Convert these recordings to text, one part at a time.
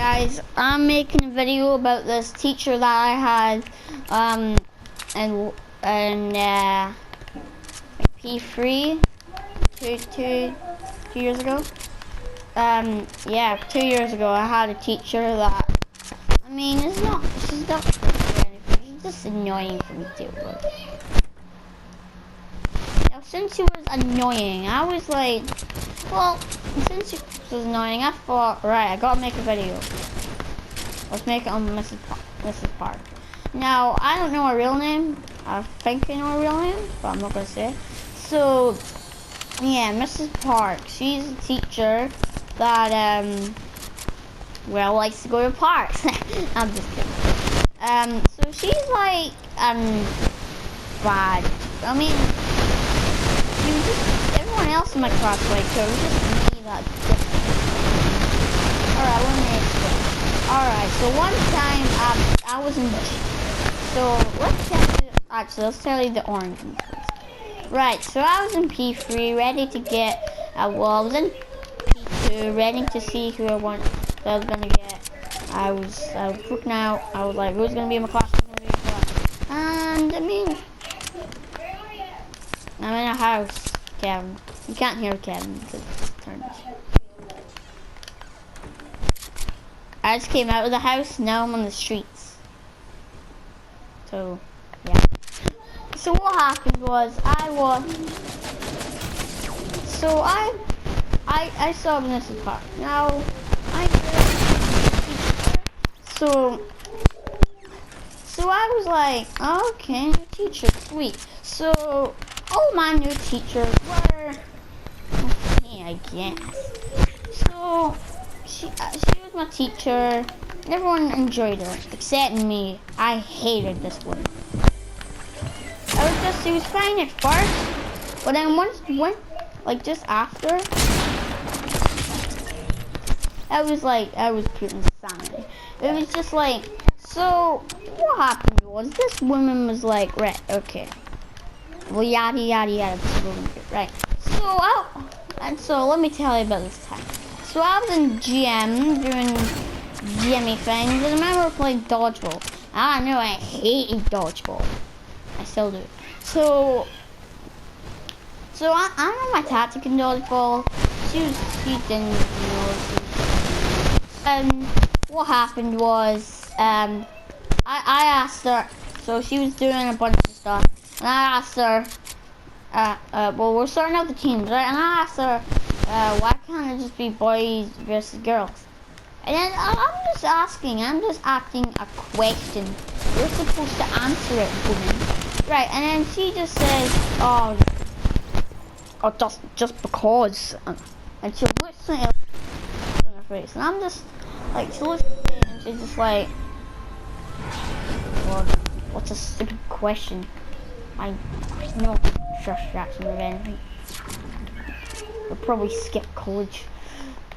guys, I'm making a video about this teacher that I had and P3 two years ago. Yeah, 2 years ago I had a teacher that, I mean, she's not anything, she's just annoying for me to deal with. Now, since she was annoying, I was like, well, since she was annoying, I thought, right, I gotta make a video. Let's make it on Mrs. Park. Now, I don't know her real name. I think I know her real name, but I'm not gonna say it. So, yeah, Mrs. Park. She's a teacher that, well, likes to go to parks. I'm just kidding. So she's like, bad. I mean, everyone else in my class liked her. It was just me that didn't. Alright, let me explain. Alright, so one time I was in. So let's tell you the orange one first. Right, so I was in P3, ready to get. I was in P2, ready to see who I was gonna get. I was freaking out. I was like, who's gonna be in my class? And I mean, I'm in a house, Kevin. You can't hear Kevin because it's turned. I just came out of the house, now I'm on the streets. So, yeah. So what happened was, I saw Mrs. Park. Now, so I was like, okay, new teacher, sweet. So, all my new teachers were okay, I guess. So, she was my teacher. Everyone enjoyed her, except me. I hated this woman. She was fine at first, but then like just after, I was pure insanity. It was just like, so what happened was this woman was like, right, okay, well, yada yada yada, this woman, right. So let me tell you about this time. So I was in GM doing GMy things, and I remember playing dodgeball. I know I hated dodgeball. I still do. So I know my tactic in dodgeball. She didn't know. What happened was, I asked her. So she was doing a bunch of stuff, and I asked her. Well, we're starting out the teams, right? And I asked her, why can't it just be boys versus girls? And then I'm just asking a question. You're supposed to answer it, woman. Right, and then she just says, oh just because. And she looks at it in her face. And I'm just, like, she looks at it and she's just like, well, what's a stupid question? I know distraction or anything. We'll probably skip college.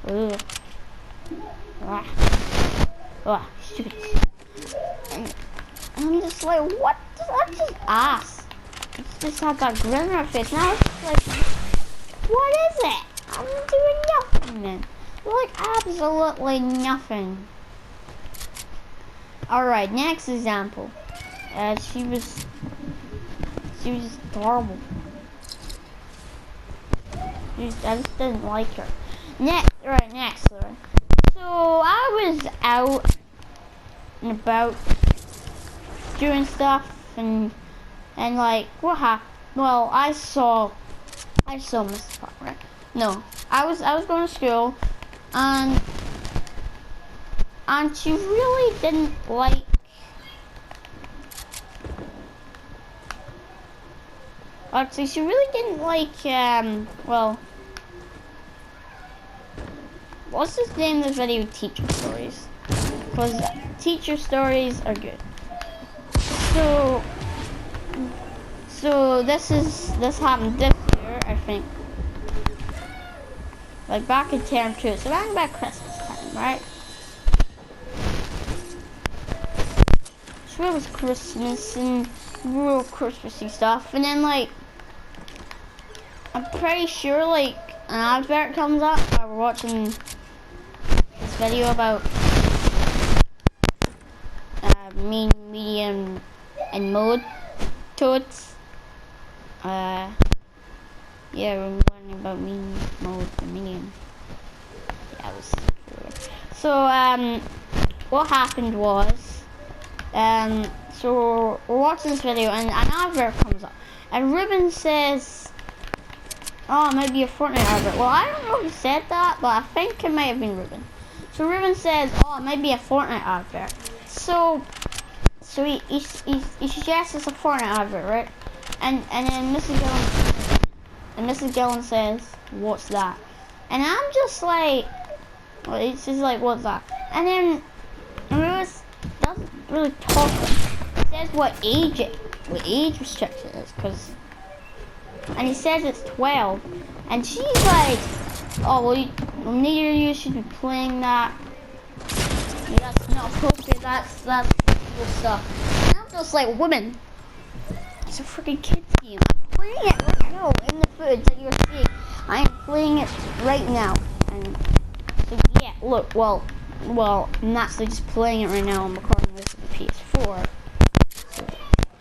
Ugh. Stupid. And I'm just like, what? I just asked. It's just had that grin on her face. Now it's just like, what is it? I'm doing nothing then. Like, absolutely nothing. Alright, next example. She was just horrible. I just didn't like her. Next. So I was out and about doing stuff and like, what happened? Well, I saw Mrs. Park, right? No, I was going to school, and she really didn't like. Actually, she really didn't like, well, what's this name of the video? Teacher stories. Because teacher stories are good. So this happened this year, I think. Like back in term 2. So around about Christmas time, right? So it was Christmas and real Christmassy stuff, and then like, I'm pretty sure like an advert comes up while we're watching this video about mean, medium, and mode totes. Yeah, we're learning about mean, mode, and medium. Yeah, it was weird. So, what happened was, so we're watching this video, and an advert comes up, and Ruben says, "Oh, it might be a Fortnite advert." Well, I don't know who said that, but I think it might have been Ruben. So Ruben says, "Oh, it might be a Fortnite advert." So he suggests it's a Fortnite advert, right? And then Mrs. Gillen says, "What's that?" And I'm just like, well, it's just like, "What's that?" And then Ruben doesn't really talk. He says what age restriction it is, and he says it's 12, and she's like, "Oh, well, neither of you should be playing that. Yeah, that's not appropriate. That's cool stuff." And I'm just like, "Woman, it's a freaking kids game. I'm playing it right now in the footage that you're seeing. I am playing it right now." And so yeah, look, well, I'm actually just playing it right now. I'm recording this with the PS4. So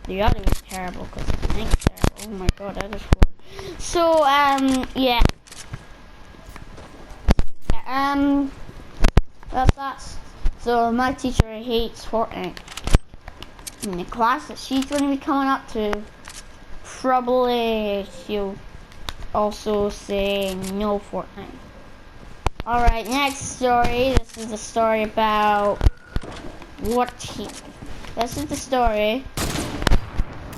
the audio is terrible because the link's terrible. Oh my god, I just floored. So yeah. That's so my teacher hates Fortnite. In the class that she's going to be coming up to, probably she'll also say no Fortnite. Alright, next story. This is a story about this is the story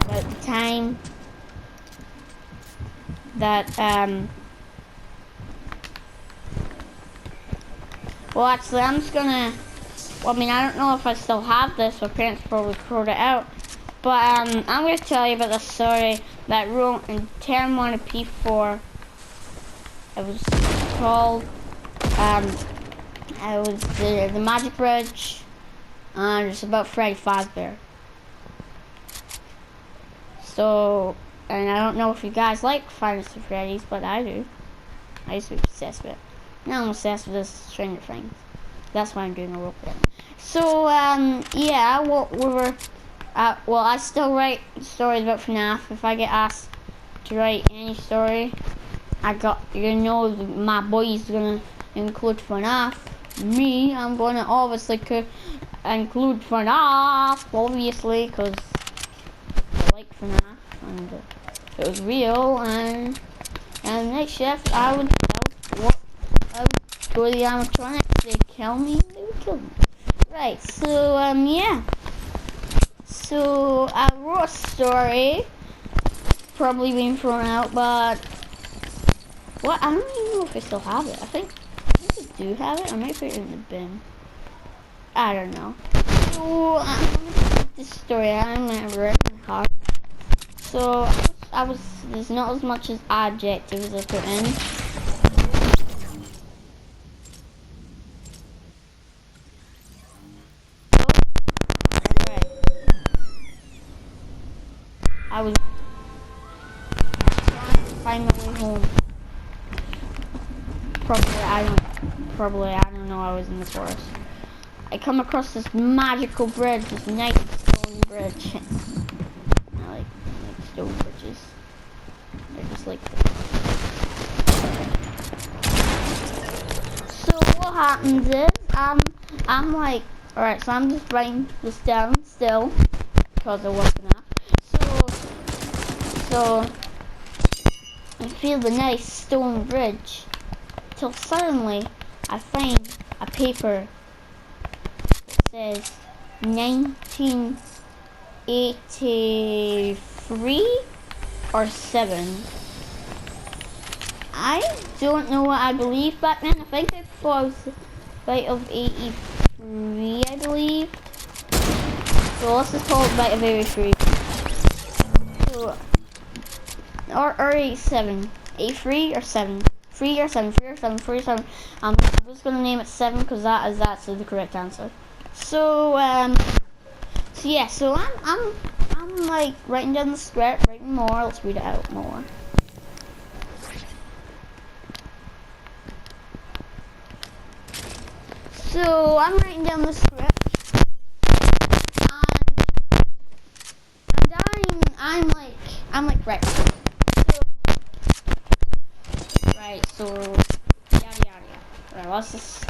about the time that well, actually, I'm just gonna. Well, I mean, I don't know if I still have this. My parents probably threw it out. But I'm gonna tell you about the story that wrote in Term 1 of P4. It was called it was the Magic Bridge, and it's about Freddy Fazbear. So, and I don't know if you guys like Five Nights at Freddy's, but I do. I used to be obsessed with it. Now I'm obsessed with this Stranger Things. That's why I'm doing a roleplay. So, yeah, well, I still write stories about FNAF. If I get asked to write any story, my boy's gonna include FNAF. Me, I'm gonna obviously include FNAF, obviously, because I like FNAF, and it was real, and next shift, I would go to the animatronics, they'd kill me, they would kill me. Right, so, yeah. So, I wrote a story, probably being thrown out, but, what, I don't even know if I still have it. I think I do have it. I might put it in the bin. I don't know. So, I'm going to put this story out. I'm going to write my heart. So, there's not as much as adjectives I put in. I was trying to find my way home. Probably I don't know, I was in the forest. I come across this magical bridge, this nice stone bridge. I like stone bridges. They're just like this. So what happens is, I'm like, alright, so I'm just writing this down still, because I wasn't up. So I feel the nice stone bridge, till suddenly I find a paper that says 1983 or 7. I don't know what I believed back then. I think I thought it was the bite of 83, I believe. So let's just call it bite of 83. So, or 87. 83 or 7. 3 or 7, 3 or 7, 3 or 7. I'm just gonna name it 7 because that's the correct answer. So so yeah, so I'm like writing down the script, writing more. Let's read it out more. So I'm writing down the script, So yada yada yada. Right, let's just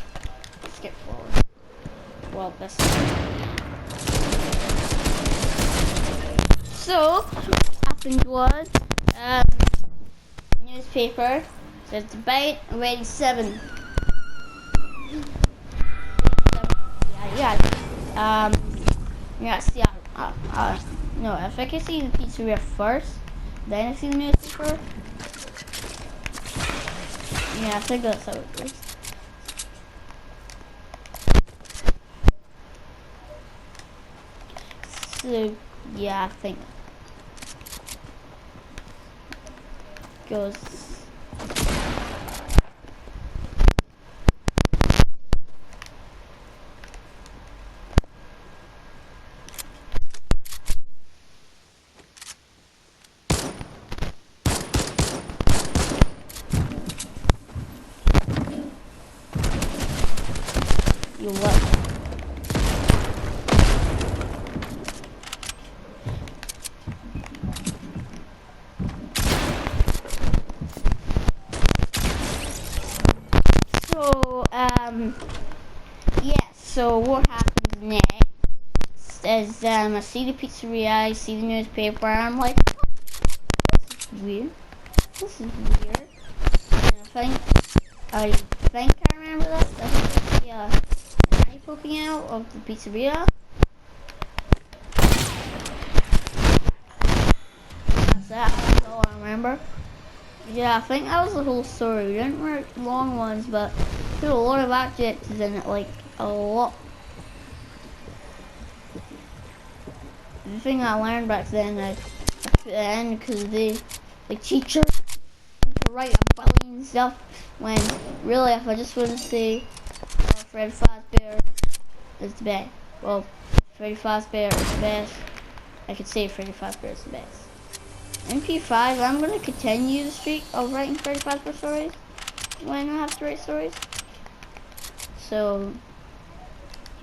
skip forward. Well, this. So what happened was, newspaper says debate rating 7. Yeah. Yeah. See. No. If I can see the pizzeria first, then I see the newspaper. Yeah, I think that's how it goes. So yeah, I think it goes. You what? So yeah. So what happens next is I see the pizzeria, I see the newspaper, and I'm like, this is weird. This is weird. And I think I remember that. That's the eye poking out of the pizzeria. That's all I remember. Yeah, I think that was the whole story. We didn't write long ones, but there were a lot of adjectives in it, like a lot. The thing I learned back then, I put it in because the teacher to write a billion stuff when really if I just want to say Freddy Fazbear is the best. Well, Freddy Fazbear is the best. I could say Freddy Fazbear is the best. MP5, I'm going to continue the streak of writing Freddy Fazbear stories when I have to write stories. So,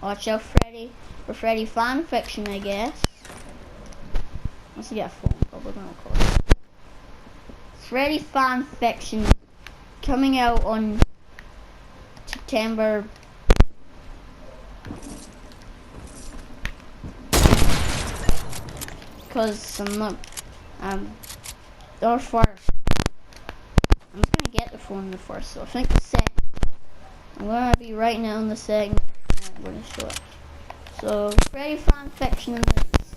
watch out Freddy for Freddy fan fiction, I guess. Let's get a phone call, we're going to call it. Freddy fan fiction coming out on September. Because I'm not, or first. I'm just gonna get the phone the first, so I think the second. I'm gonna be writing it on the second. I'm gonna show it. So, Freddy fan fiction and first.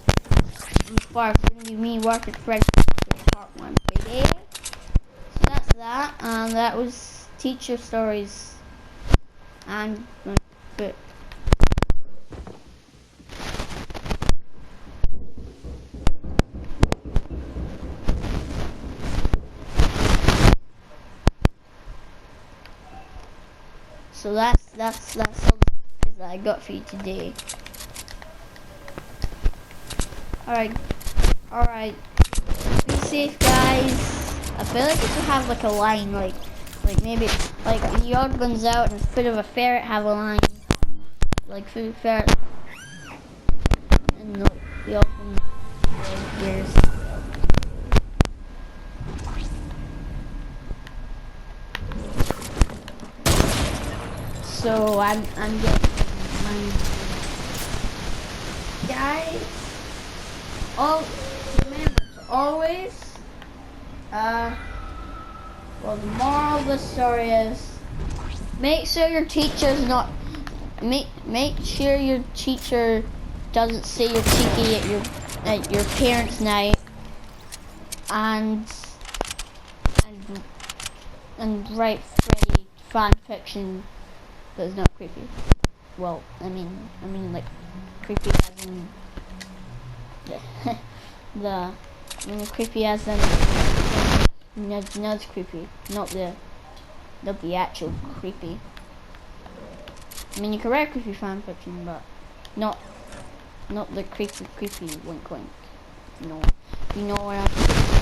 It's gonna be me working Freddy part 1, baby. So that's that, and that was teacher stories. And but. So that's all the stories that I got for you today. Alright. Be safe, guys. I feel like it should have like a line, like maybe like the yard runs out and foot of a ferret have a line, like foot of a ferret, and the open ears. So I'm getting mine. Guys, remember to always, well, the moral of the story is, make sure your teacher's not, make sure your teacher doesn't say you're cheeky at your parents' night, and write Freddy fan fiction that's not creepy. Well, I mean like creepy as in creepy as in Nudge creepy, not the actual creepy. I mean, you can write creepy fan fiction, but not the creepy wink wink. You know what I'm saying.